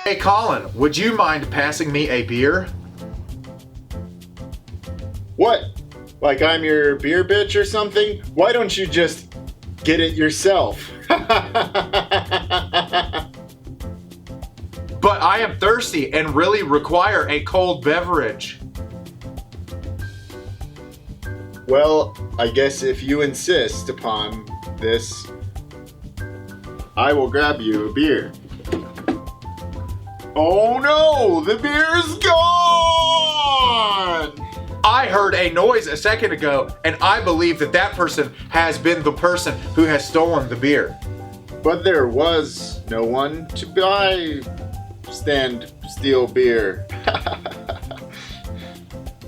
Hey Colin, would you mind passing me a beer? What? Like I'm your beer bitch or something? Why don't you just get it yourself? But I am thirsty and really require a cold beverage. Well, I guess if you insist upon this, I will grab you a beer. Oh no, the beer is gone! I heard a noise a second ago, and I believe that that person has been the person who has stolen the beer. But there was no one to buy, steal beer.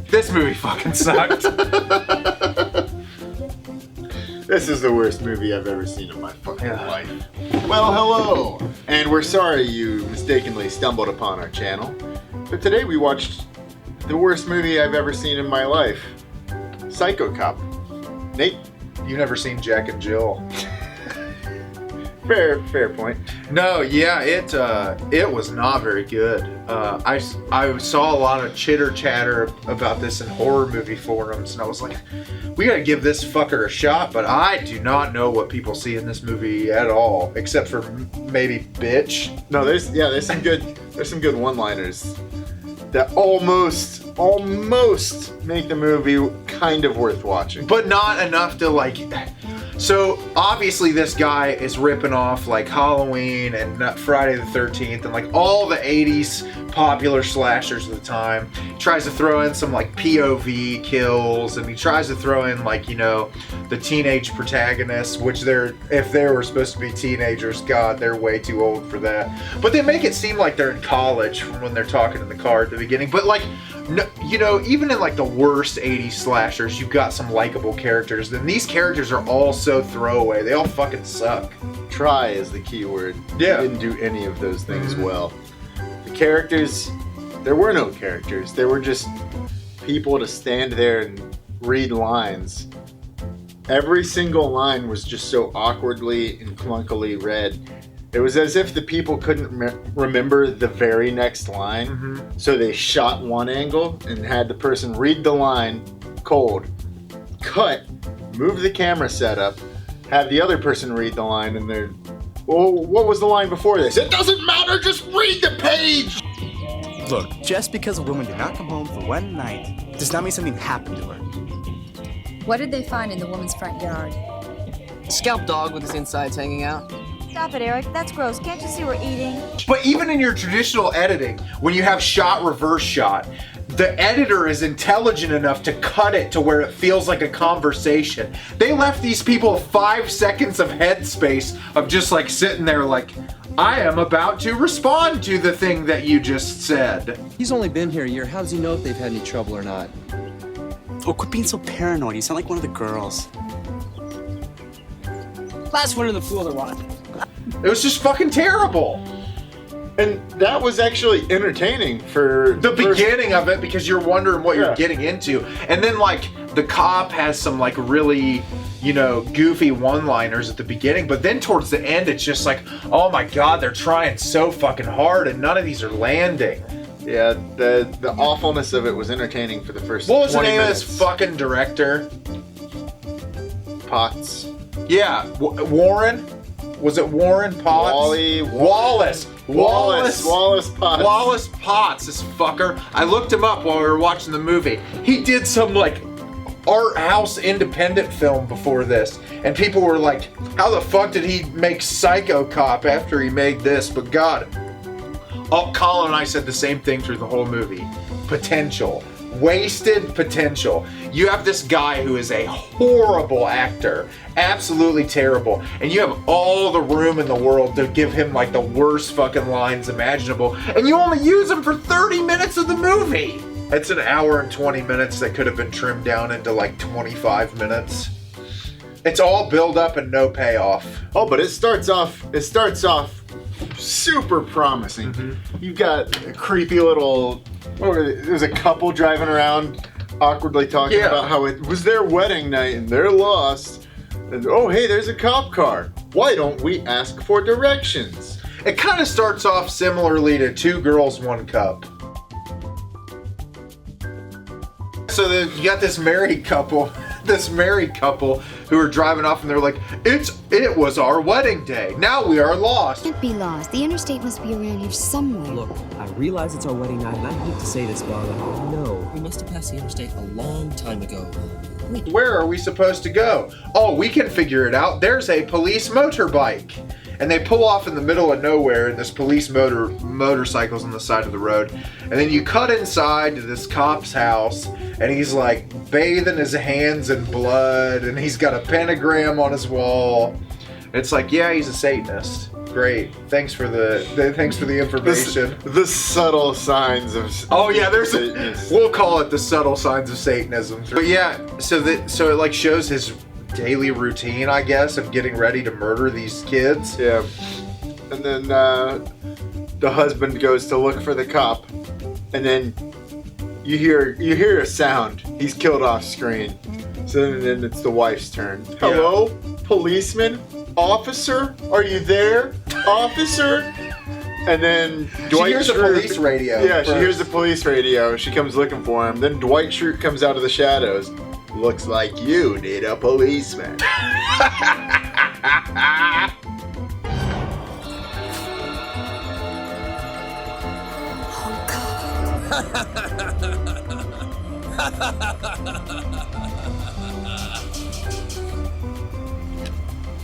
This movie fucking sucked. This is the worst movie I've ever seen in my fucking life. Well, hello, and we're sorry you mistakenly stumbled upon our channel. But today we watched the worst movie I've ever seen in my life, Psychocop. Nate? You never seen Jack and Jill. Fair point. No, yeah, it was not very good. I saw a lot of chitter chatter about this in horror movie forums, and I was like, we gotta give this fucker a shot. But I do not know what people see in this movie at all, except for maybe bitch. No, there's some good one-liners that almost make the movie kind of worth watching, but not enough to like. So obviously this guy is ripping off like Halloween and Friday the 13th and like all the 80s popular slashers of the time. He tries to throw in some like POV kills, and he tries to throw in like, you know, the teenage protagonists, which if they were supposed to be teenagers, God, they're way too old for that. But they make it seem like they're in college from when they're talking in the car at the beginning. But like, no, you know, even in like the worst 80s slashers, you've got some likable characters. Then these characters are all so throwaway. They all fucking suck. Try is the key word. Yeah. They didn't do any of those things well. The characters, there were no characters. They were just people to stand there and read lines. Every single line was just so awkwardly and clunkily read. It was as if the people couldn't remember the very next line, so they shot one angle and had the person read the line cold, cut, move the camera setup, have the other person read the line, and they're, well, what was the line before this? It doesn't matter, just read the page! Look, just because a woman did not come home for one night does not mean something happened to her. What did they find in the woman's front yard? A scalp dog with his insides hanging out. Stop it, Eric. That's gross. Can't you see we're eating? But even in your traditional editing, when you have shot, reverse shot, the editor is intelligent enough to cut it to where it feels like a conversation. They left these people 5 seconds of headspace of just like sitting there like, I am about to respond to the thing that you just said. He's only been here a year. How does he know if they've had any trouble or not? Oh, quit being so paranoid. You sound like one of the girls. Last one in the pool or what? It was just fucking terrible. And that was actually entertaining for The beginning of it, because you're wondering what you're getting into. And then like the cop has some like really, you know, goofy one-liners at the beginning, but then towards the end it's just like, oh my god, they're trying so fucking hard and none of these are landing. Yeah, the awfulness of it was entertaining for the first 20 minutes. What was the name of this fucking director? Potts. Yeah, Warren? Was it Warren Potts? Wallace Potts. Wallace Potts, this fucker. I looked him up while we were watching the movie. He did some like art house independent film before this, and people were like, how the fuck did he make Psychocop after he made this? But God, Colin and I said the same thing through the whole movie. Potential. Wasted potential. You have this guy who is a horrible actor, absolutely terrible, and you have all the room in the world to give him like the worst fucking lines imaginable, and you only use him for 30 minutes of the movie. It's an hour and 20 minutes that could have been trimmed down into like 25 minutes. It's all build up and no payoff. Oh, but it starts off super promising. You've got a creepy little, there's a couple driving around awkwardly talking about how it was their wedding night and they're lost. And, oh, hey, there's a cop car. Why don't we ask for directions? It kind of starts off similarly to Two Girls, One Cup. So you got this married couple who are driving off, and they're like, it was our wedding day. Now we are lost. Can't be lost. The interstate must be around here somewhere. Look, I realize it's our wedding night, and I hate to say this, but no. We must have passed the interstate a long time ago. Where are we supposed to go? Oh, we can figure it out. There's a police motorbike. And they pull off in the middle of nowhere, and this police motorcycle's on the side of the road. And then you cut inside to this cop's house, and he's like bathing his hands in blood, and he's got a pentagram on his wall. And it's like, yeah, he's a Satanist. Great. Thanks for the information. The subtle signs of we'll call it the subtle signs of Satanism. But yeah, so it like shows his daily routine, I guess, of getting ready to murder these kids. Yeah. And then the husband goes to look for the cop, and then you hear a sound. He's killed off screen. So then it's the wife's turn. Hello, policeman, officer, are you there, officer? And then Dwight hears the police radio. Yeah, she hears the police radio. She comes looking for him. Then Dwight Schrute comes out of the shadows. Looks like you need a policeman.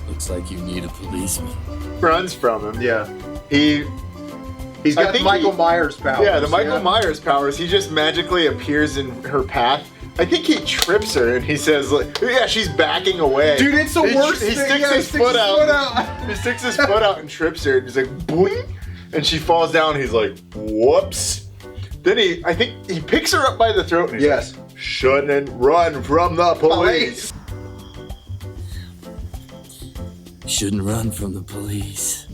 Looks like you need a policeman. Runs from him. Yeah. He's got Michael Myers powers. Yeah, the Michael Myers powers. He just magically appears in her path. I think he trips her, and he says, like, yeah, she's backing away. Dude, it's the worst He thing. sticks his foot out. He sticks his foot out and trips her, and he's like, boing, and she falls down. He's like, whoops. Then I think he picks her up by the throat, and he's like, shouldn't run from the police. Shouldn't run from the police.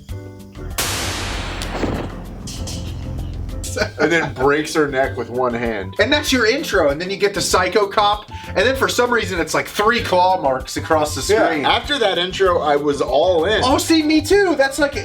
And then breaks her neck with one hand. And that's your intro, and then you get the Psychocop, and then for some reason it's like 3 claw marks across the screen. Yeah, after that intro, I was all in. Oh, see, me too. It's like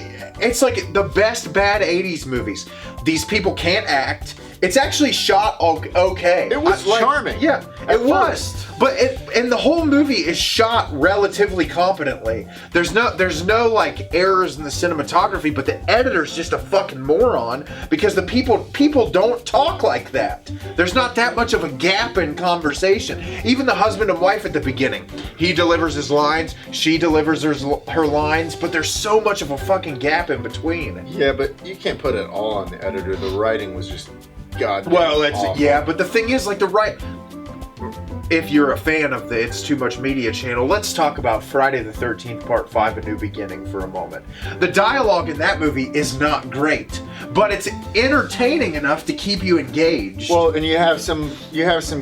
the best bad 80s movies. These people can't act. It's actually shot okay. It was charming. Yeah, it was. But and the whole movie is shot relatively competently. There's no like errors in the cinematography, but the editor's just a fucking moron because the people don't talk like that. There's not that much of a gap in conversation. Even the husband and wife at the beginning, he delivers his lines, she delivers her lines, but there's so much of a fucking gap in between. Yeah, but you can't put it all on the editor. The writing was just goddamn awful. Yeah, but the thing is, like if you're a fan of the It's Too Much Media channel, let's talk about Friday the 13th Part 5, A New Beginning for a moment. The dialogue in that movie is not great, but it's entertaining enough to keep you engaged. Well, and you have some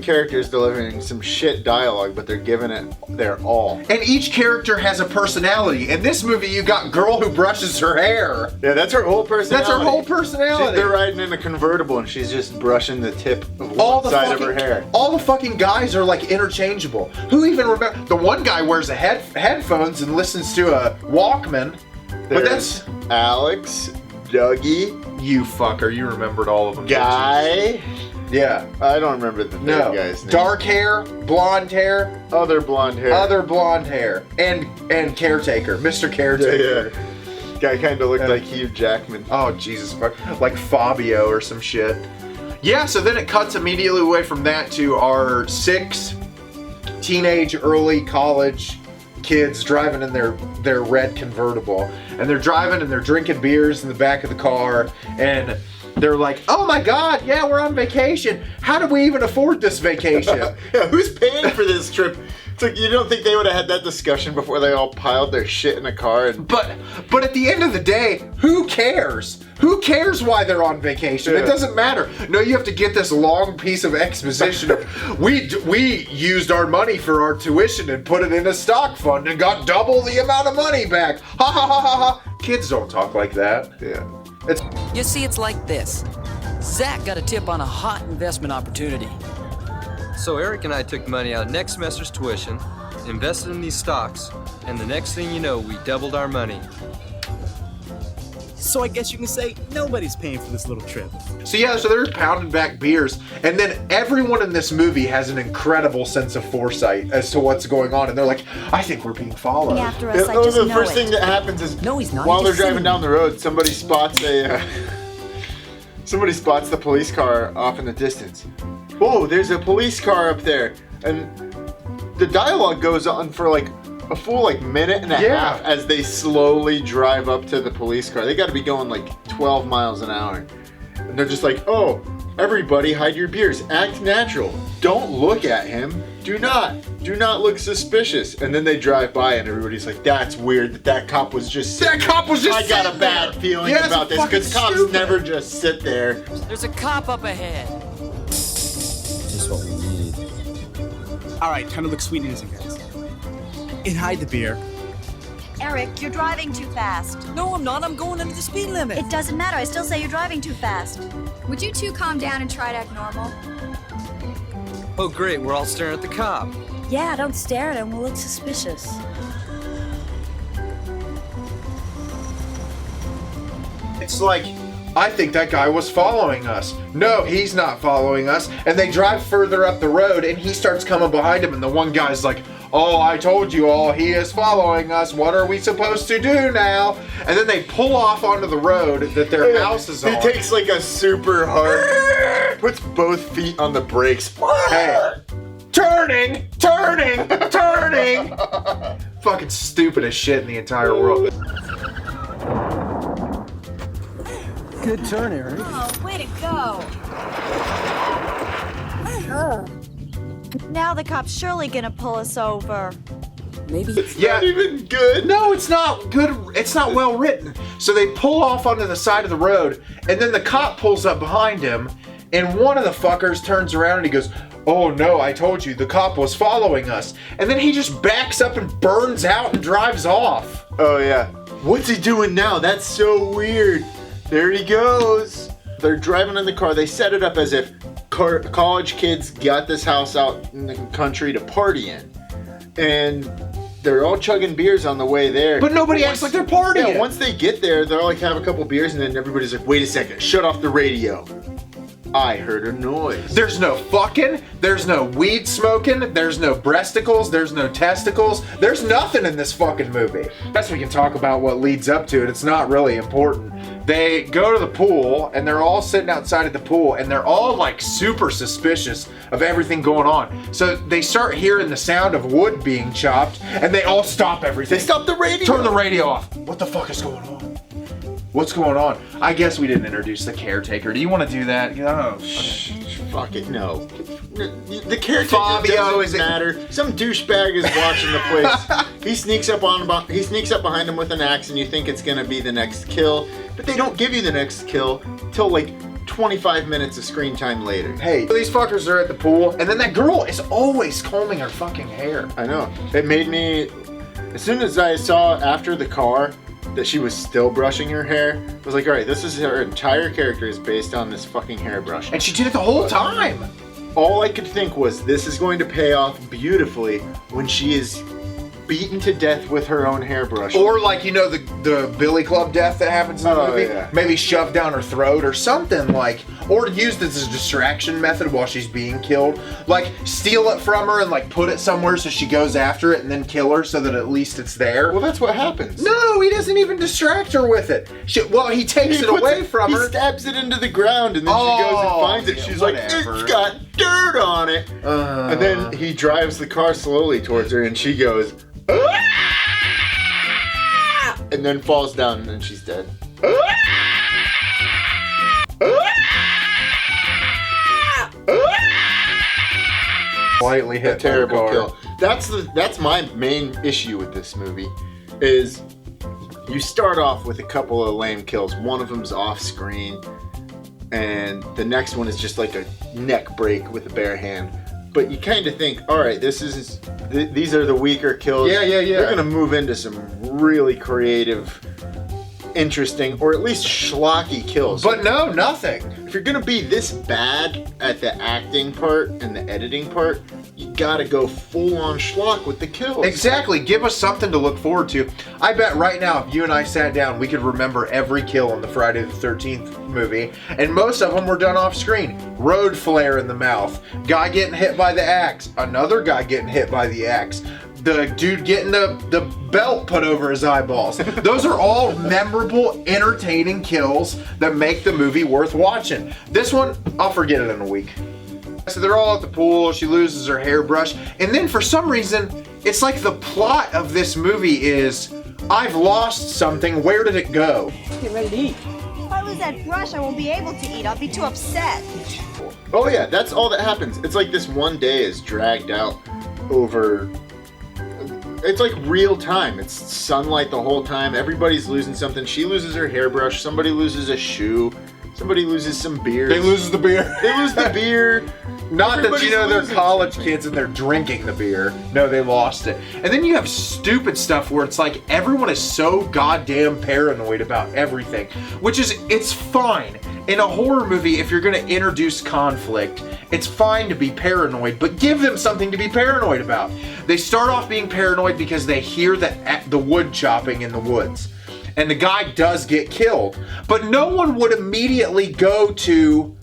characters delivering some shit dialogue, but they're giving it their all. And each character has a personality. In this movie, you got girl who brushes her hair. Yeah, that's her whole personality. They're riding in a convertible, and she's just brushing the tip of one side of her hair. All the fucking guys are like interchangeable. Who even remember? The one guy wears a headphones and listens to a Walkman. But that's Alex, Dougie, you fucker. You remembered all of them. Guy. Yeah. I don't remember the third guy's name. Dark hair, blonde hair, other blonde hair, and caretaker, Mr. Caretaker. Yeah. Guy kind of looked like Hugh Jackman. Oh Jesus fuck, like Fabio or some shit. Yeah, so then it cuts immediately away from that to our 6 teenage, early college kids driving in their red convertible. And they're driving and they're drinking beers in the back of the car. And they're like, oh my God, yeah, we're on vacation. How do we even afford this vacation? Yeah, who's paying for this trip? It's like, you don't think they would have had that discussion before they all piled their shit in a car? But at the end of the day, who cares? Who cares why they're on vacation? It doesn't matter. No, you have to get this long piece of exposition of, we used our money for our tuition and put it in a stock fund and got double the amount of money back. Ha ha ha ha ha. Kids don't talk like that. Yeah. You see, it's like this. Zach got a tip on a hot investment opportunity. So Eric and I took money out of next semester's tuition, invested in these stocks, and the next thing you know, we doubled our money. So I guess you can say nobody's paying for this little trip. So yeah, so they're pounding back beers, and then everyone in this movie has an incredible sense of foresight as to what's going on, and they're like, I think we're being followed. After us, I just the know first it. thing that happens is No, he's not. while He's they're just driving sitting- down the road, somebody spots the police car off in the distance. Whoa, there's a police car up there, and the dialogue goes on for like a full minute and a half as they slowly drive up to the police car. They got to be going like 12 miles an hour, and they're just like, "Oh, everybody, hide your beers. Act natural. Don't look at him. Do not look suspicious." And then they drive by, and everybody's like, "That's weird. That cop was just sitting That cop was just I got a sitting bad there. feeling Yeah, about it's this because fucking cops stupid. never just sit there." There's a cop up ahead. Just what we need. All right, time to look sweet and innocent, guys. And hide the beer. Eric, you're driving too fast. No, I'm not. I'm going under the speed limit. It doesn't matter. I still say you're driving too fast. Would you two calm down and try to act normal? Oh, great. We're all staring at the cop. Yeah, don't stare at him. We'll look suspicious. It's like, I think that guy was following us. No, he's not following us. And they drive further up the road, and he starts coming behind him, and the one guy's like, oh, I told you all, he is following us. What are we supposed to do now? And then they pull off onto the road that their house is on. He takes like a super hard, puts both feet on the brakes. Hey, turning! Fucking stupidest shit in the entire world. Good turn, Eric. Oh, way to go. Now the cop's surely gonna pull us over. Maybe. Yeah. Not even good. No, it's not good. It's not well written. So they pull off onto the side of the road, and then the cop pulls up behind him, and one of the fuckers turns around and he goes, oh no, I told you, the cop was following us. And then he just backs up and burns out and drives off. Oh yeah. What's he doing now? That's so weird. There he goes. They're driving in the car. They set it up as if college kids got this house out in the country to party in. And they're all chugging beers on the way there. But nobody acts like they're partying. Yeah, once they get there, they'll like have a couple beers, and then everybody's like, wait a second, shut off the radio. I heard a noise. There's no fucking, there's no weed smoking, there's no breasticles, there's no testicles, there's nothing in this fucking movie. Guess we can talk about what leads up to it. It's not really important. They go to the pool, and they're all sitting outside of the pool, and they're all like super suspicious of everything going on. So they start hearing the sound of wood being chopped, and they all stop everything. They stop the radio. Turn the radio off. What the fuck is going on? What's going on? I guess we didn't introduce the caretaker. Do you want to do that? Oh, Fuck it, no. The caretaker Fabio, doesn't matter. Some douchebag is watching the place. He sneaks up behind him with an axe, and you think it's gonna be the next kill, but they don't give you the next kill till like 25 minutes of screen time later. Hey, these fuckers are at the pool, and then that girl is always combing her fucking hair. I know. It made me. As soon as I saw after the car that she was still brushing her hair, I was like, all right, this is her entire character is based on this fucking hairbrush. And she did it the whole time. All I could think was, this is going to pay off beautifully when she is beaten to death with her own hairbrush. Or like, you know, the billy club death that happens in the movie? Yeah. Maybe shoved down her throat or something like, or used as a distraction method while she's being killed. Like, steal it from her and like put it somewhere so she goes after it and then kill her so that at least it's there. Well, that's what happens. No, he doesn't even distract her with it. He takes it away from her. He stabs it into the ground, and then she goes and finds it. yeah, She's whatever. like, it's got dirt on it. And then he drives the car slowly towards her, and she goes, and then falls down, and then she's dead. Slightly hit. A terrible by the kill. car. That's my main issue with this movie, is you start off with a couple of lame kills. One of them's off screen, and the next one is just like a neck break with a bare hand. But you kind of think, all right, these are the weaker kills. Yeah. They're gonna move into some really creative, interesting, or at least schlocky kills. But no, nothing. If you're gonna be this bad at the acting part and the editing part, you gotta go full on schlock with the kills. Exactly. Give us something to look forward to. I bet right now, if you and I sat down, we could remember every kill in the Friday the 13th movie, and most of them were done off screen. Road flare in the mouth, guy getting hit by the axe, another guy getting hit by the axe, the dude getting the belt put over his eyeballs. Those are all memorable, entertaining kills that make the movie worth watching. This one, I'll forget it in a week. So they're all at the pool, she loses her hairbrush, and then for some reason, it's like the plot of this movie is, I've lost something, where did it go? Get ready to eat. If I lose that brush, I won't be able to eat. I'll be too upset. Oh yeah, that's all that happens. It's like this one day is dragged out over... It's like real time. It's sunlight the whole time. Everybody's losing something. She loses her hairbrush. Somebody loses a shoe. Somebody loses some beer. They lose the beer. They lose the beer. Not that, you know, they're losing college something. kids and they're drinking the beer. No, they lost it. And then you have stupid stuff where it's like everyone is so goddamn paranoid about everything, which is, it's fine. In a horror movie, if you're going to introduce conflict, it's fine to be paranoid, but give them something to be paranoid about. They start off being paranoid because they hear the wood chopping in the woods. And the guy does get killed. But no one would immediately go to,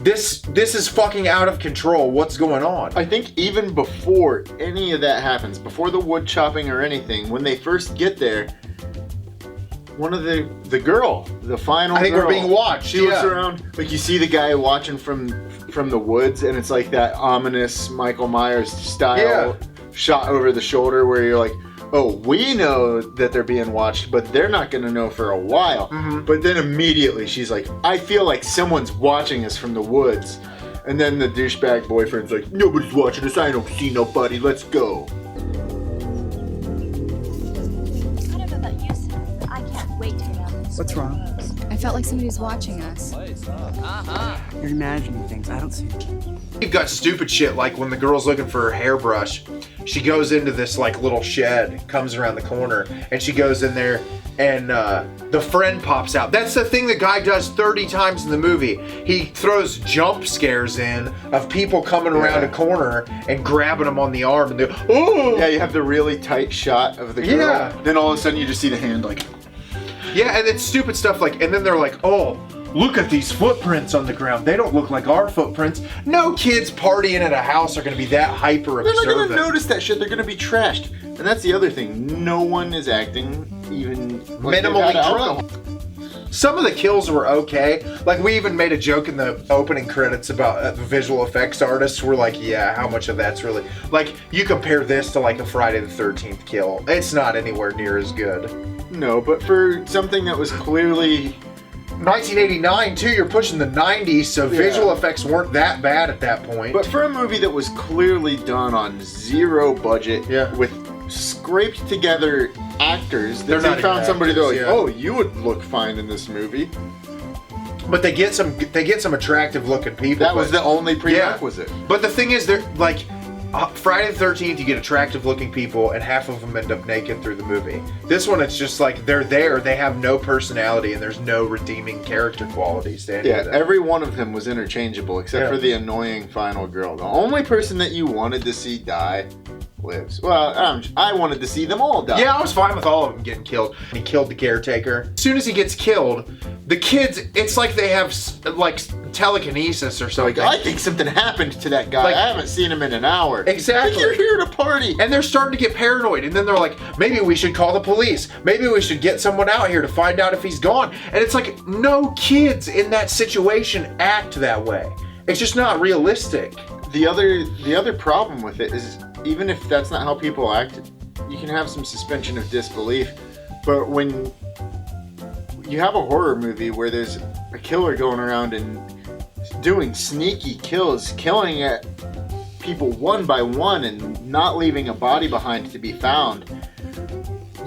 this is fucking out of control, what's going on? I think even before any of that happens, before the wood chopping or anything, when they first get there, one of the girl, the final I think girl, we're being watched. She looks around, like you see the guy watching from the woods, and it's like that ominous Michael Myers style shot over the shoulder where you're like, oh, we know that they're being watched, but they're not going to know for a while. Mm-hmm. But then immediately she's like, I feel like someone's watching us from the woods. And then the douchebag boyfriend's like, nobody's watching us. I don't see nobody. Let's go. I don't know about you, Sam, but I can't wait to get out of this. What's wrong? I felt like somebody was watching us. You're imagining things. I don't see it. You've got stupid shit like when the girl's looking for her hairbrush, she goes into this like little shed, comes around the corner, and she goes in there and the friend pops out. That's the thing the guy does 30 times in the movie. He throws jump scares in of people coming around a corner and grabbing them on the arm and they're, oh! Yeah, you have the really tight shot of the girl. Yeah. Then all of a sudden you just see the hand like... Yeah, and it's stupid stuff like, and then they're like, oh, look at these footprints on the ground. They don't look like our footprints. No kids partying at a house are going to be that hyper observant. They're not going to notice that shit. They're going to be trashed. And that's the other thing. No one is acting even like minimally drunk. Some of the kills were okay. Like, we even made a joke in the opening credits about the visual effects artists. We're like, yeah, how much of that's really... Like, you compare this to, like, a Friday the 13th kill. It's not anywhere near as good. No, but for something that was clearly... 1989, too, you're pushing the 90s, so visual effects weren't that bad at that point. But for a movie that was clearly done on zero budget, with scraped together actors, that they found somebody they're like, oh, you would look fine in this movie. But they get some attractive looking people. That was the only prerequisite. Yeah. But the thing is, they're like, Friday the 13th, you get attractive looking people, and half of them end up naked through the movie. This one, it's just like they're there, they have no personality, and there's no redeeming character qualities to any of them. Every one of them was interchangeable except for the annoying final girl. The only person that you wanted to see die lives. Well, I wanted to see them all die. Yeah, I was fine with all of them getting killed. He killed the caretaker. As soon as he gets killed, the kids, it's like they have like telekinesis or something. Like, I think something happened to that guy. Like, I haven't seen him in an hour. Exactly. You're here to party. And they're starting to get paranoid. And then they're like, maybe we should call the police. Maybe we should get someone out here to find out if he's gone. And it's like, no kids in that situation act that way. It's just not realistic. The other problem with it is, even if that's not how people act, you can have some suspension of disbelief. But when you have a horror movie where there's a killer going around and doing sneaky kills, killing at people one by one and not leaving a body behind to be found,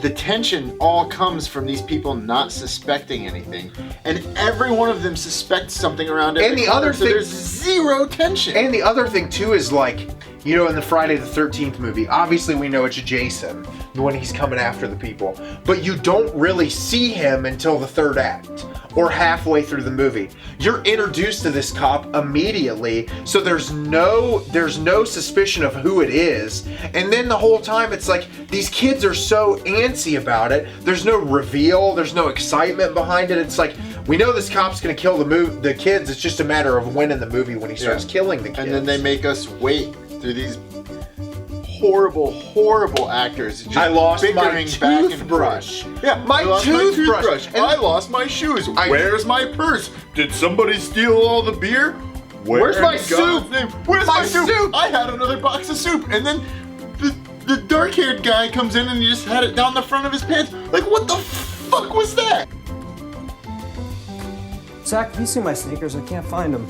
the tension all comes from these people not suspecting anything, and every one of them suspects something around every And the corner, other so thing, there's zero tension. And the other thing too is like, you know, in the Friday the 13th movie, obviously we know it's Jason when he's coming after the people, but you don't really see him until the third act. or halfway through the movie. You're introduced to this cop immediately, so there's no suspicion of who it is. And then the whole time it's like these kids are so antsy about it. There's no reveal, there's no excitement behind it. It's like, we know this cop's gonna kill the kids. It's just a matter of when in the movie when he starts killing the kids. And then they make us wait through these horrible actors. I lost my toothbrush. Yeah, my toothbrush. And I lost my shoes. Where's my purse? Did somebody steal all the beer? Where's my soup? Where's my soup? I had another box of soup. And then the dark-haired guy comes in and he just had it down the front of his pants. Like, what the fuck was that? Zach, have you seen my sneakers? I can't find them.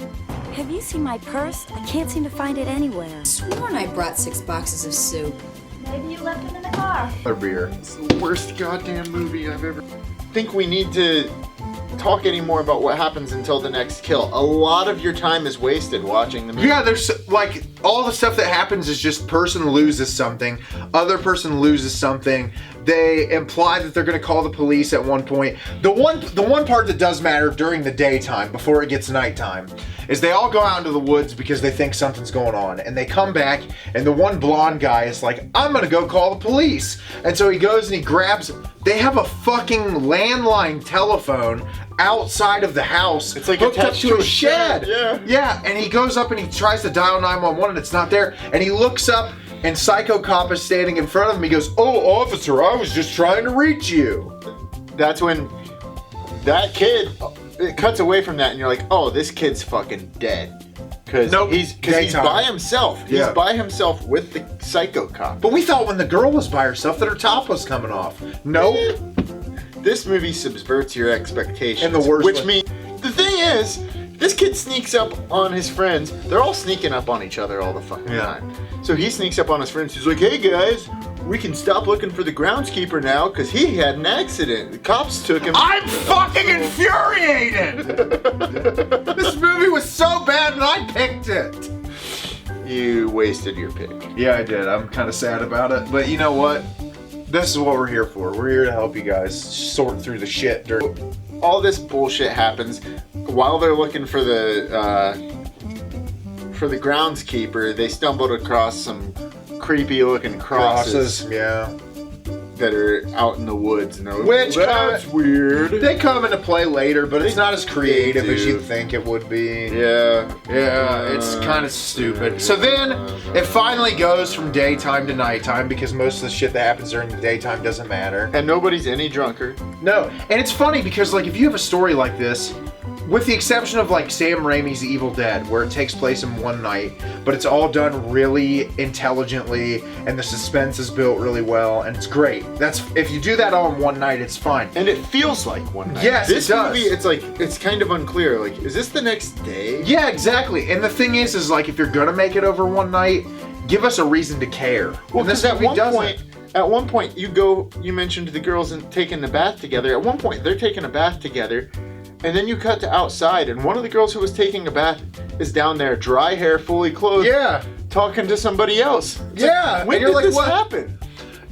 Have you seen my purse? I can't seem to find it anywhere. Sworn I brought 6 boxes of soup. Maybe you left them in the car. Or beer. It's the worst goddamn movie I've ever... I think we need to talk anymore about what happens until the next kill. A lot of your time is wasted watching the movie. Yeah, there's like all the stuff that happens is just person loses something, other person loses something. They imply that they're going to call the police at one point. The one part that does matter during the daytime before it gets nighttime is they all go out into the woods because they think something's going on, and they come back and the one blonde guy is like, I'm going to go call the police. And so he goes and he grabs, they have a fucking landline telephone outside of the house. It's like hooked up attached to a shed. Yeah, and he goes up and he tries to dial 911 and it's not there, and he looks up and Psychocop is standing in front of him. He goes, oh, officer, I was just trying to reach you. That's when that kid, it cuts away from that and you're like, oh, this kid's fucking dead. Because he's by himself. He's by himself with the Psychocop. But we thought when the girl was by herself that her top was coming off. Nope. This movie subverts your expectations. And the worst Which means, the thing is, this kid sneaks up on his friends. They're all sneaking up on each other all the fucking time. So he sneaks up on his friends. He's like, hey guys, we can stop looking for the groundskeeper now because he had an accident. The cops took him. I'm fucking infuriated! This movie was so bad and I picked it. You wasted your pick. Yeah, I did. I'm kind of sad about it. But you know what? This is what we're here for. We're here to help you guys sort through the shit. All this bullshit happens while they're looking for the groundskeeper. They stumbled across some creepy-looking crosses. Yeah. That are out in the woods, and they're like, which that's weird. They come into play later, but it's not as creative as you think it would be. Yeah, it's kind of stupid. So then it finally goes from daytime to nighttime because most of the shit that happens during the daytime doesn't matter. And nobody's any drunker. No, and it's funny because like if you have a story like this, with the exception of like Sam Raimi's Evil Dead, where it takes place in one night, but it's all done really intelligently and the suspense is built really well and it's great. That's if you do that all in one night, it's fine. And it feels like one night. Yes, this it does. Movie, it's like it's kind of unclear. Like, is this the next day? Yeah, exactly. And the thing is like if you're gonna make it over one night, give us a reason to care. Well, because at one point you mentioned the girls taking the bath together. At one point they're taking a bath together. And then you cut to outside, and one of the girls who was taking a bath is down there, dry hair, fully clothed, talking to somebody else. It's like, when did this happen?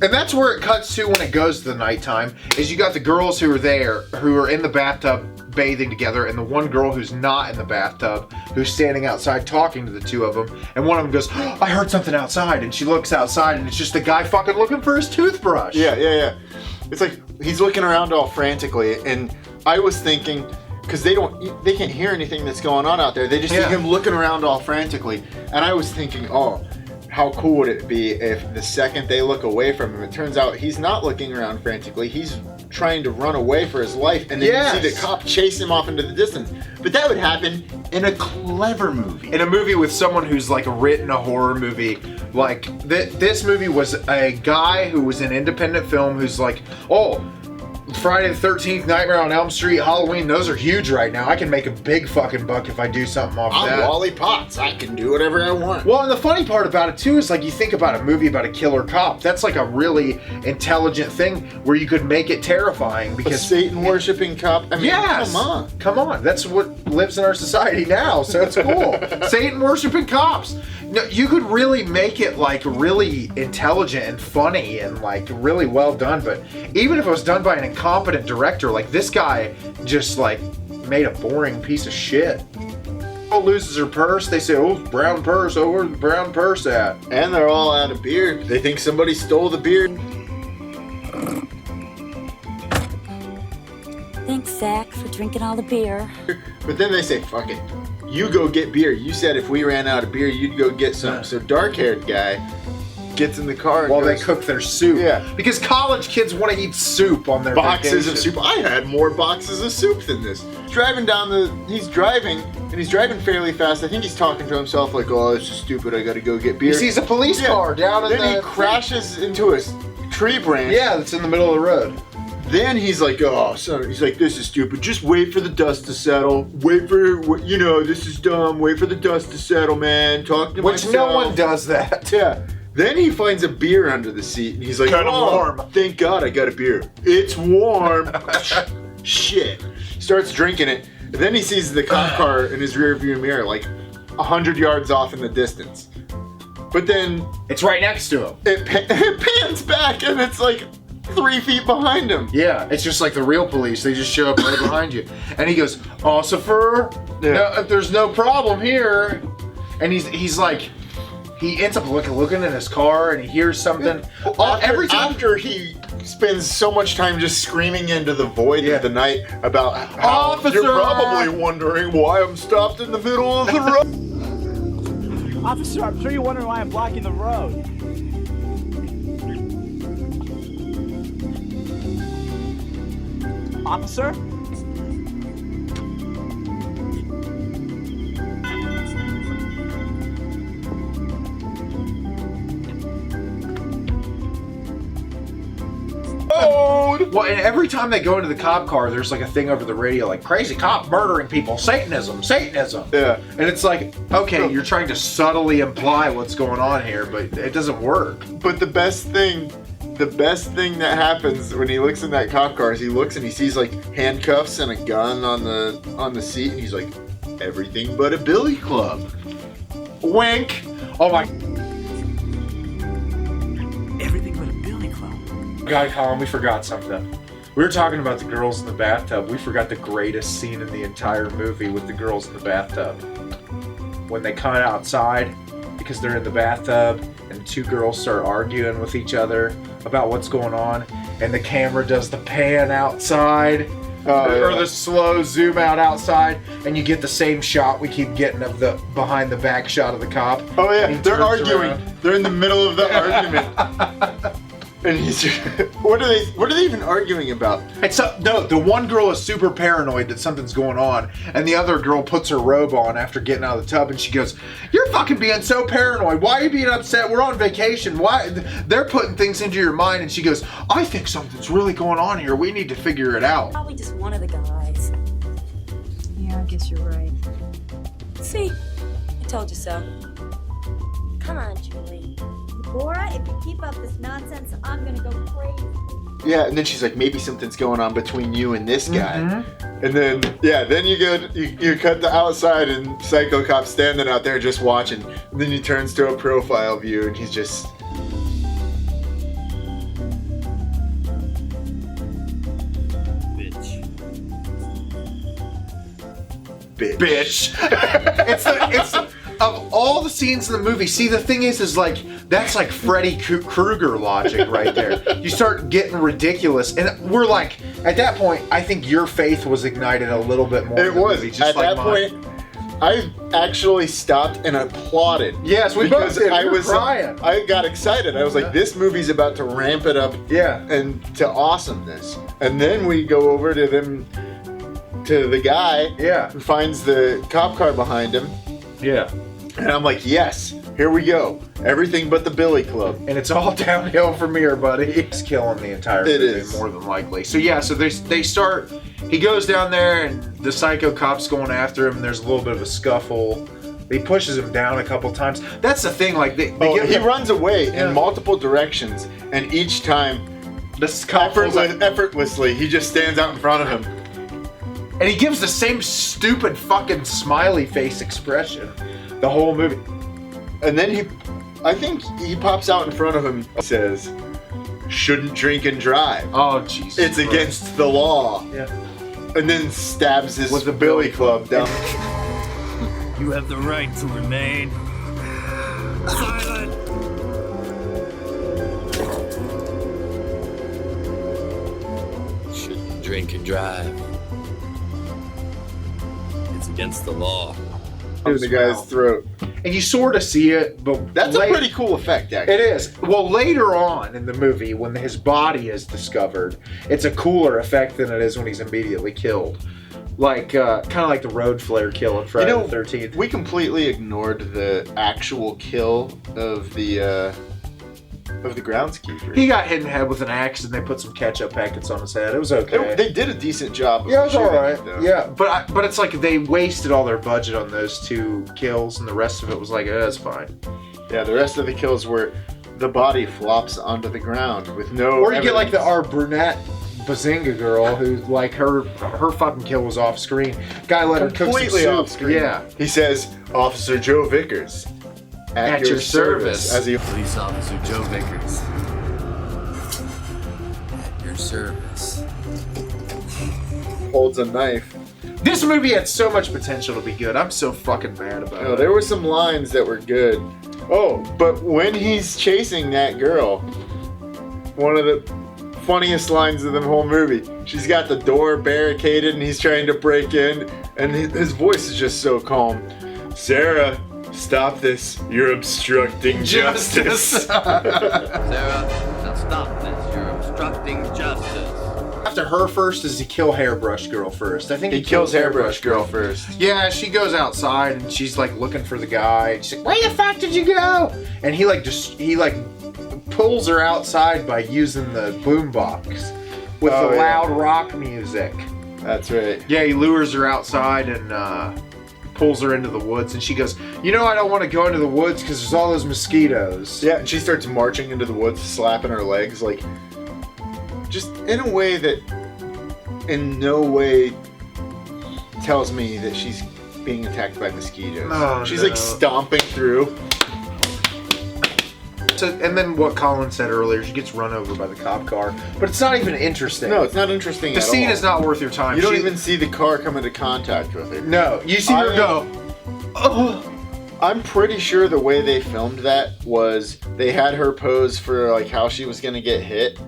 And that's where it cuts to when it goes to the nighttime, is you got the girls who are there, who are in the bathtub bathing together, and the one girl who's not in the bathtub, who's standing outside talking to the two of them, and one of them goes, oh, I heard something outside, and she looks outside, and it's just the guy fucking looking for his toothbrush. Yeah. It's like, he's looking around all frantically, and I was thinking, because they can't hear anything that's going on out there. They just see him looking around all frantically. And I was thinking, oh, how cool would it be if the second they look away from him, it turns out he's not looking around frantically. He's trying to run away for his life. And then you see the cop chase him off into the distance. But that would happen in a clever movie. In a movie with someone who's like written a horror movie. Like this movie was a guy who was an independent film who's like, oh, Friday the 13th, Nightmare on Elm Street, Halloween, those are huge right now. I can make a big fucking buck if I do something off that. I'm Wally Potts. I can do whatever I want. Well, and the funny part about it too is like you think about a movie about a killer cop. That's like a really intelligent thing where you could make it terrifying because a Satan-worshipping cop. I mean, come on. That's what lives in our society now, so it's cool. Satan-worshipping cops. No, you could really make it like really intelligent and funny and like really well done, but even if it was done by an incompetent director, like this guy just like made a boring piece of shit. Loses her purse, they say, oh, brown purse, oh, where's the brown purse at? And they're all out of beer. They think somebody stole the beer. Thanks, Zach, for drinking all the beer. But then they say, fuck it. You go get beer. You said if we ran out of beer, you'd go get some. So dark-haired guy gets in the car while they cook their soup. Yeah. Because college kids want to eat soup on their boxes vacation. of soup. I had more boxes of soup than this. He's driving fairly fast. I think he's talking to himself like, oh, this is stupid. I gotta go get beer. He sees a police car down in the... Then he crashes into a tree branch. Yeah, that's in the middle of the road. Then he's like, oh, son. He's like, this is stupid. Just wait for the dust to settle. Wait for, this is dumb. Wait for the dust to settle, man. Talk to myself. Which no one does that. Yeah. Then he finds a beer under the seat, and he's like, kind of warm. Thank God I got a beer. It's warm. Shit. Starts drinking it. And then he sees the cop car in his rearview mirror, like 100 yards off in the distance. But then... It's right next to him. It pans back, and it's like 3 feet behind him. Yeah, it's just like the real police. They just show up right behind you. And he goes, Officer, no, there's no problem here. And he's like... He ends up looking in his car, and he hears something. After he spends so much time just screaming into the void of the night about how you're probably wondering why I'm stopped in the middle of the road. Officer, I'm sure you're wondering why I'm blocking the road. Officer? Well, and every time they go into the cop car, there's like a thing over the radio like, crazy cop murdering people, Satanism. Yeah. And it's like, okay, you're trying to subtly imply what's going on here, but it doesn't work. But the best thing that happens when he looks in that cop car is he looks and he sees like handcuffs and a gun on the seat, and he's like, everything but a billy club. Wink. Oh my... God, Colin, we forgot something. We were talking about the girls in the bathtub. We forgot the greatest scene in the entire movie with the girls in the bathtub. When they come outside, because they're in the bathtub, and 2 girls start arguing with each other about what's going on, and the camera does the pan outside, or the slow zoom out outside, and you get the same shot we keep getting of the behind the back shot of the cop. Oh yeah, they're arguing. Around. They're in the middle of the argument. And he's what are they even arguing about? No, the one girl is super paranoid that something's going on, and the other girl puts her robe on after getting out of the tub, and she goes, "You're fucking being so paranoid. Why are you being upset? We're on vacation. Why?" They're putting things into your mind, and she goes, "I think something's really going on here. We need to figure it out." Probably just one of the guys. Yeah, I guess you're right. See, I told you so. Come on, Julie. Laura, if you keep up this nonsense, I'm gonna go crazy. Yeah, and then she's like, maybe something's going on between you and this guy. Mm-hmm. And then you cut the outside, and Psychocop's standing out there just watching. And then he turns to a profile view, and he's just... Bitch. It's of all the scenes in the movie, see, the thing is like, that's like Freddy Krueger logic right there. You start getting ridiculous, and we're like, at that point, I think your faith was ignited a little bit more. It was. Movie, just at like that point, I actually stopped and applauded. Yes, we both did. I was crying. I got excited. I was like, this movie's about to ramp it up and to awesomeness. And then we go over to the guy who finds the cop car behind him. Yeah. And I'm like, yes, here we go. Everything but the Billy Club. And it's all downhill from here, buddy. It's killing the entire movie, more than likely. So yeah, so they start, he goes down there, and the Psychocop's going after him, and there's a little bit of a scuffle. He pushes him down a couple times. That's the thing, like, he runs away in multiple directions, and each time, effortlessly, he just stands out in front of him. And he gives the same stupid fucking smiley face expression the whole movie. And then I think he pops out in front of him and says, "Shouldn't drink and drive. Oh, Jesus. It's against the law." Yeah. And then stabs his With the billy club down. You have the right to remain silent. Shouldn't drink and drive. It's against the law. In the guy's throat. And you sort of see it, but That's a pretty cool effect, actually. It is. Well, later on in the movie, when his body is discovered, it's a cooler effect than it is when he's immediately killed. Like, kind of like the road flare kill in Friday the 13th. We completely ignored the actual kill of the groundskeeper. He got hit in the head with an axe, and they put some ketchup packets on his head. It was okay. They did a decent job. Yeah, it was all right. Though. Yeah, but it's like they wasted all their budget on those 2 kills, and the rest of it was like, it's fine. Yeah, the rest of the kills were the body flops onto the ground with no. Or you evidence. get like our brunette Bazinga girl, who like her fucking kill was off screen. Guy let her cook some completely soup. off screen. Yeah. He says, "Officer Joe Vickers, at your service." As he Police Officer Joe Vickers. At your service. holds a knife. This movie had so much potential to be good. I'm so fucking mad about it. There were some lines that were good. Oh, but when he's chasing that girl, one of the funniest lines of the whole movie, she's got the door barricaded and he's trying to break in, and his voice is just so calm. Sarah, stop this. You're obstructing justice. Sarah, now stop this. You're obstructing justice. After her first, does he kill Hairbrush Girl first? I think He kills Hairbrush Girl first. Yeah, she goes outside and she's like looking for the guy. And she's like, "Where the fuck did you go?" And he pulls her outside by using the boombox with the loud rock music. That's right. Yeah, he lures her outside and pulls her into the woods, and she goes, "You know, I don't want to go into the woods because there's all those mosquitoes." Yeah, and she starts marching into the woods, slapping her legs, like, just in a way that in no way tells me that she's being attacked by mosquitoes. Oh, she's no. like stomping through. So, and then what Colin said earlier, she gets run over by the cop car, but it's not even interesting. No, it's not interesting The at scene all. is not worth your time. You don't even see the car come into contact with her. No, you see her go. Oh. I'm pretty sure the way they filmed that was they had her pose for like how she was gonna get hit,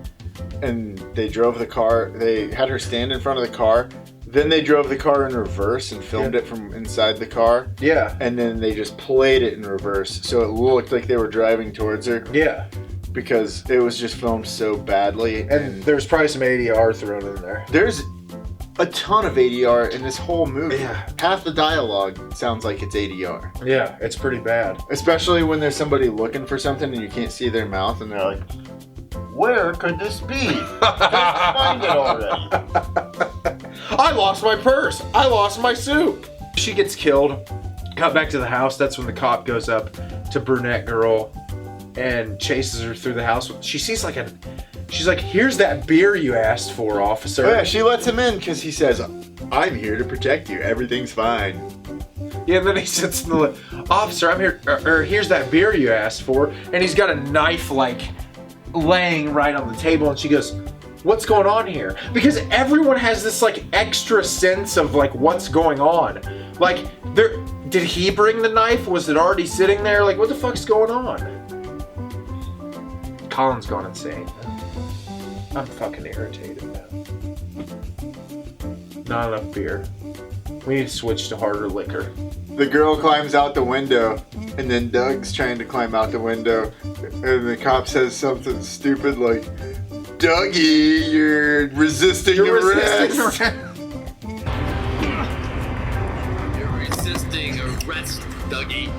and they drove the car. They had her stand in front of the car. Then they drove the car in reverse and filmed it from inside the car. Yeah. And then they just played it in reverse, so it looked like they were driving towards her. Yeah. Because it was just filmed so badly. And there's probably some ADR thrown in there. There's a ton of ADR in this whole movie. Yeah. Half the dialogue sounds like it's ADR. Yeah, it's pretty bad. Especially when there's somebody looking for something and you can't see their mouth and they're like, "Where could this be? Just find it already." I lost my purse. I lost my soup. She gets killed. Got back to the house. That's when the cop goes up to brunette girl and chases her through the house. She sees she's like, "Here's that beer you asked for, officer." Oh, yeah, she lets him in because he says, "I'm here to protect you. Everything's fine." Yeah, and then he sits in the officer. I'm here. Or here's that beer you asked for, and he's got a knife laying right on the table, and she goes, "What's going on here?" Because everyone has this extra sense of what's going on. Did he bring the knife? Was it already sitting there? What the fuck's going on? Colin's gone insane. I'm fucking irritated now. Not enough beer. We need to switch to harder liquor. The girl climbs out the window, and then Doug's trying to climb out the window, and the cop says something stupid like, "Dougie, you're resisting arrest." You're resisting arrest, Dougie.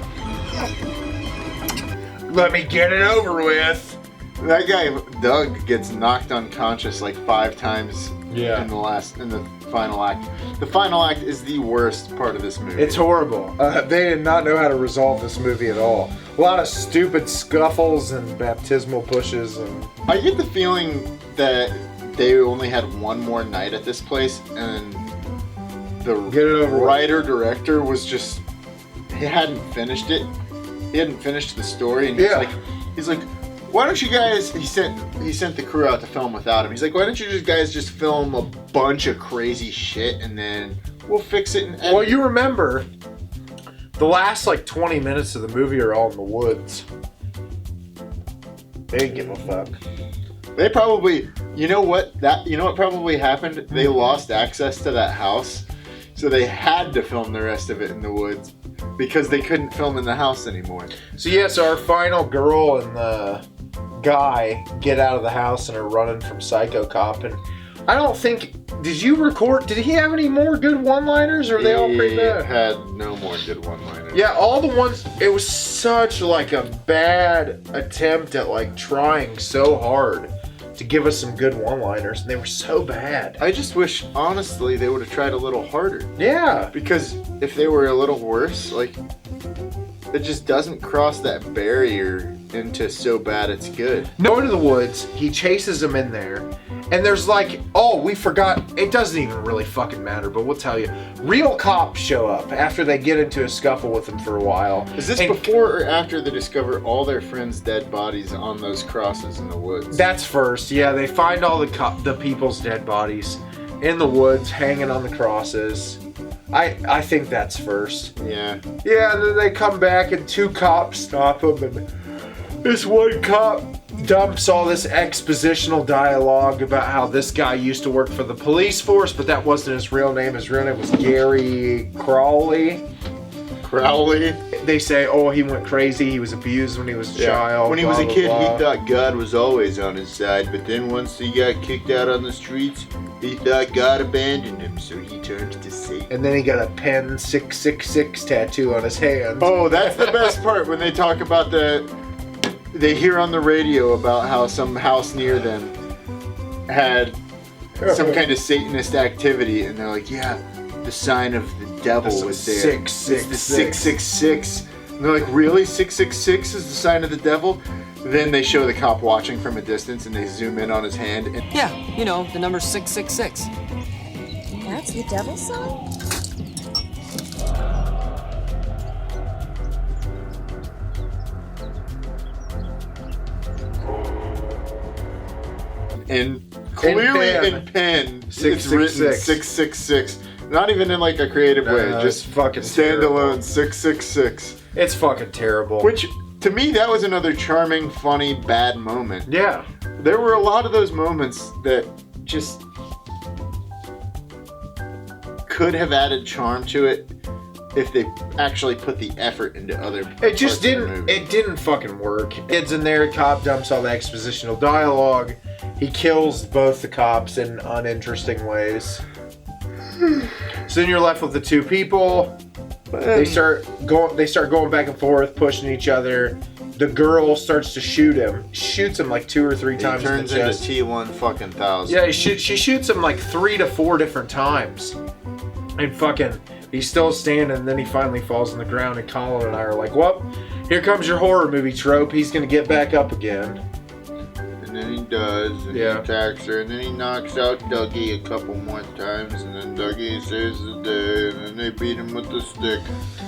Let me get it over with. That guy, Doug, gets knocked unconscious 5 times in the final act. The final act is the worst part of this movie. It's horrible. They did not know how to resolve this movie at all. A lot of stupid scuffles and baptismal pushes. And I get the feeling that they only had one more night at this place, and the writer-director was just... He hadn't finished it. He hadn't finished the story, and he's like, why don't you guys, he sent the crew out to film without him. He's like, why don't you guys just film a bunch of crazy shit and then we'll fix it and edit. Well, you remember, the last like 20 minutes of the movie are all in the woods. They didn't give a fuck. They probably, you know what probably happened? They lost access to that house, so they had to film the rest of it in the woods because they couldn't film in the house anymore. So yes, our final girl and the guy get out of the house and are running from Psychocop, and I don't think, did he have any more good one-liners, or are they all pretty bad? He had no more good one-liners. Yeah, all the ones, it was such like a bad attempt at like trying so hard to give us some good one-liners, and they were so bad. I just wish, honestly, they would have tried a little harder. Yeah. Because if they were a little worse, like, it just doesn't cross that barrier into so bad it's good. Going to the woods, he chases them in there, and there's like, oh, we forgot, it doesn't even really fucking matter, but we'll tell you. Real cops show up after they get into a scuffle with him for a while. Is this before or after they discover all their friends' dead bodies on those crosses in the woods? That's first, yeah. They find all the people's dead bodies in the woods, hanging on the crosses. I think that's first. Yeah. Yeah, and then they come back and two cops stop them, and this one cop dumps all this expositional dialogue about how this guy used to work for the police force, but that wasn't his real name. His real name was Gary Crowley. They say, oh, he went crazy. He was abused when he was a child. When he was a kid, he thought God was always on his side, but then once he got kicked out on the streets, he thought God abandoned him, so he turned to Satan. And then he got a pen 666 tattoo on his hand. Oh, that's the best part, when they talk about they hear on the radio about how some house near them had some kind of Satanist activity, and they're like, yeah, the sign of the devil was there. 666. It's the 666. And they're like, really? 666 is the sign of the devil? Then they show the cop watching from a distance, and they zoom in on his hand. And Yeah, you know, the number 666. That's the devil sign? and clearly in pen, it's written 666. Not even in like a creative way, just fucking standalone 666. It's fucking terrible. Which, to me, that was another charming, funny, bad moment. Yeah. There were a lot of those moments that just could have added charm to it if they actually put the effort into other parts It just of the didn't. movie. It didn't fucking work. Kids in there. Cop dumps all the expositional dialogue. He kills both the cops in uninteresting ways. So then you're left with the two people. They start going back and forth, pushing each other. The girl starts to shoot him. Shoots him like 2 or 3 times. He turns in the into chest. T1 fucking 1000. Yeah, she shoots him like 3 to 4 different times. And fucking, he's still standing, and then he finally falls on the ground, and Collin and I are like, well, here comes your horror movie trope. He's gonna get back up again. And then he does, and he attacks her, and then he knocks out Dougie a couple more times, and then Dougie saves the day, and then they beat him with the stick.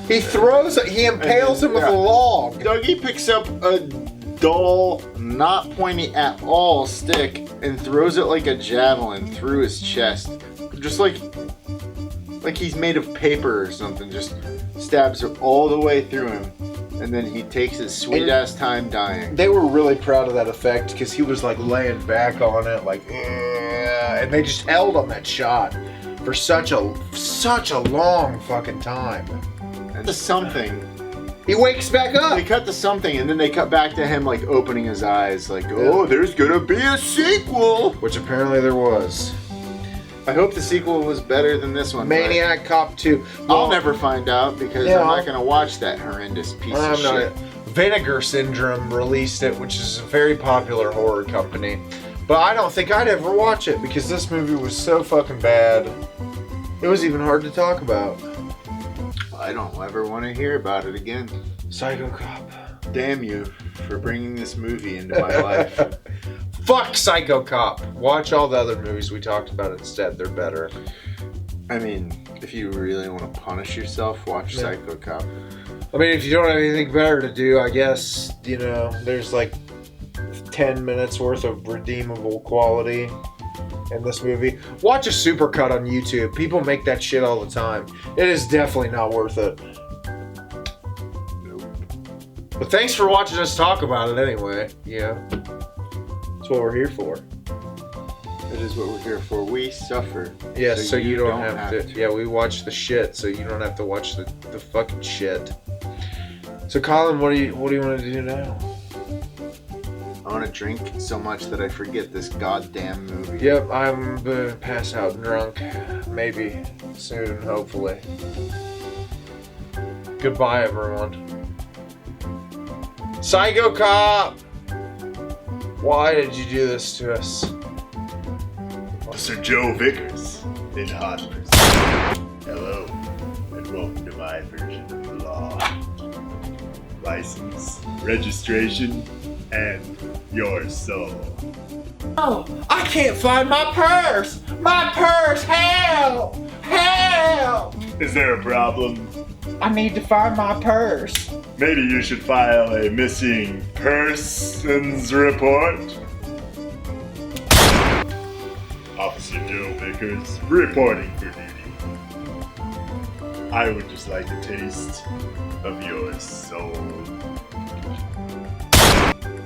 He impales him with a log. Dougie picks up a dull, not pointy at all stick, and throws it like a javelin through his chest. Just like he's made of paper or something, just stabs it all the way through him. And then he takes his sweet ass time dying. They were really proud of that effect because he was like laying back on it, like, and they just held on that shot for such a long fucking time. And to something, he wakes back up. They cut to something, and then they cut back to him like opening his eyes, like, oh, there's gonna be a sequel, which apparently there was. I hope the sequel was better than this one. Maniac Cop 2. Well, I'll never find out because I'm not going to watch that horrendous piece of shit. Vinegar Syndrome released it, which is a very popular horror company. But I don't think I'd ever watch it because this movie was so fucking bad. It was even hard to talk about. I don't ever want to hear about it again. Psychocop. Damn you for bringing this movie into my life. Fuck Psychocop. Watch all the other movies we talked about instead. They're better. I mean, if you really want to punish yourself, watch Psychocop. I mean, if you don't have anything better to do, I guess, there's like 10 minutes worth of redeemable quality in this movie. Watch a supercut on YouTube. People make that shit all the time. It is definitely not worth it. But thanks for watching us talk about it anyway. Yeah. That's what we're here for. That is what we're here for. We suffer. Yeah, so you don't have to. Yeah, we watch the shit, so you don't have to watch the fucking shit. So Collin, what do you want to do now? I want to drink so much that I forget this goddamn movie. Yep, I'm gonna pass out drunk. Maybe soon, hopefully. Goodbye, everyone. Psychocop! Why did you do this to us? Officer Joe Vickers in hot pursuit. Hello, and welcome to my version of the law. License, registration, and your soul. Oh, I can't find my purse! My purse! Help! Help! Is there a problem? I need to find my purse. Maybe you should file a missing persons report. Officer Joe Vickers, reporting for duty. I would just like a taste of your soul.